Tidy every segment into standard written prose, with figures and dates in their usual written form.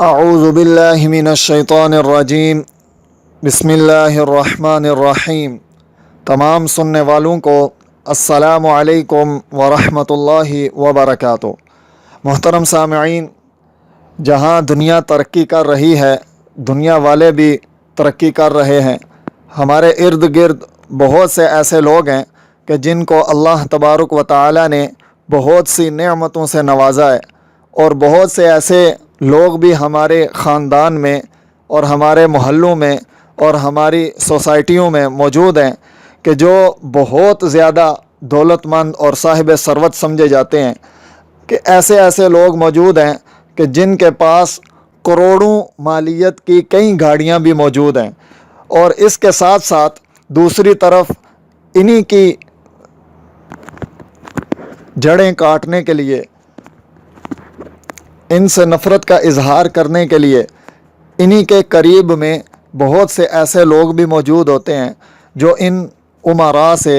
اعوذ باللہ من الشیطان الرجیم بسم اللہ الرحمن الرحیم۔ تمام سننے والوں کو السلام علیکم ورحمۃ اللہ وبرکاتہ۔ محترم سامعین، جہاں دنیا ترقی کر رہی ہے، دنیا والے بھی ترقی کر رہے ہیں۔ ہمارے ارد گرد بہت سے ایسے لوگ ہیں کہ جن کو اللہ تبارک و تعالی نے بہت سی نعمتوں سے نوازا ہے، اور بہت سے ایسے لوگ بھی ہمارے خاندان میں اور ہمارے محلوں میں اور ہماری سوسائٹیوں میں موجود ہیں کہ جو بہت زیادہ دولت مند اور صاحب ثروت سمجھے جاتے ہیں، کہ ایسے لوگ موجود ہیں کہ جن کے پاس کروڑوں مالیت کی کئی گاڑیاں بھی موجود ہیں، اور اس کے ساتھ ساتھ دوسری طرف انہی کی جڑیں کاٹنے کے لیے، ان سے نفرت کا اظہار کرنے کے لیے انہی کے قریب میں بہت سے ایسے لوگ بھی موجود ہوتے ہیں جو ان امراء سے،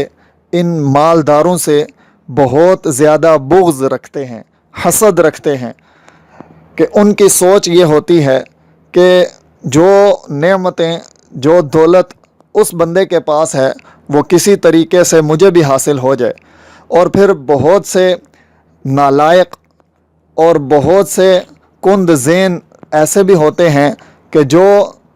ان مالداروں سے بہت زیادہ بغض رکھتے ہیں، حسد رکھتے ہیں، کہ ان کی سوچ یہ ہوتی ہے کہ جو نعمتیں، جو دولت اس بندے کے پاس ہے وہ کسی طریقے سے مجھے بھی حاصل ہو جائے۔ اور پھر بہت سے نالائق اور بہت سے کند ذہن ایسے بھی ہوتے ہیں کہ جو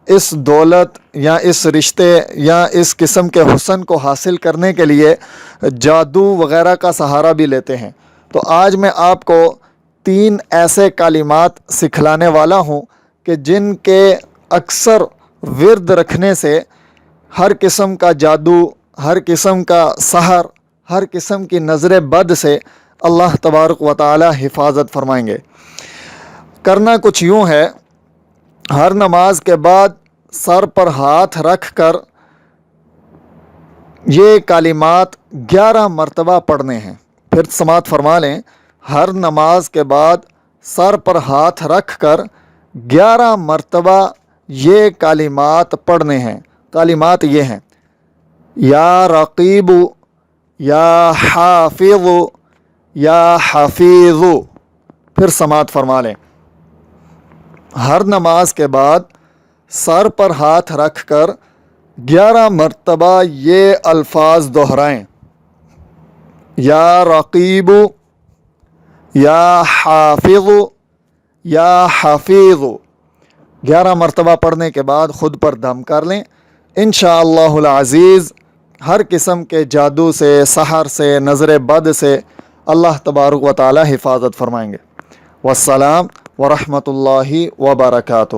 اس دولت یا اس رشتے یا اس قسم کے حسن کو حاصل کرنے کے لیے جادو وغیرہ کا سہارا بھی لیتے ہیں۔ تو آج میں آپ کو 3 ایسے کلمات سکھلانے والا ہوں کہ جن کے اکثر ورد رکھنے سے ہر قسم کا جادو، ہر قسم کا سحر، ہر قسم کی نظر بد سے اللہ تبارک و تعالی حفاظت فرمائیں گے۔ کرنا کچھ یوں ہے، ہر نماز کے بعد سر پر ہاتھ رکھ کر یہ کلمات 11 مرتبہ پڑھنے ہیں۔ پھر سماعت فرما لیں، ہر نماز کے بعد سر پر ہاتھ رکھ کر 11 مرتبہ یہ کلمات پڑھنے ہیں۔ کلمات یہ ہیں: یا رقیب، یا حافظ، یا حفیظ۔ پھر سماعت فرما لیں، ہر نماز کے بعد سر پر ہاتھ رکھ کر 11 مرتبہ یہ الفاظ دہرائیں: یا رقیب، یا حافظ، یا حفیظ۔ 11 مرتبہ پڑھنے کے بعد خود پر دم کر لیں۔ انشاءاللہ العزیز ہر قسم کے جادو سے، سحر سے، نظر بد سے اللہ تبارک و تعالی حفاظت فرمائیں گے۔ والسلام ورحمۃ اللہ وبرکاتہ۔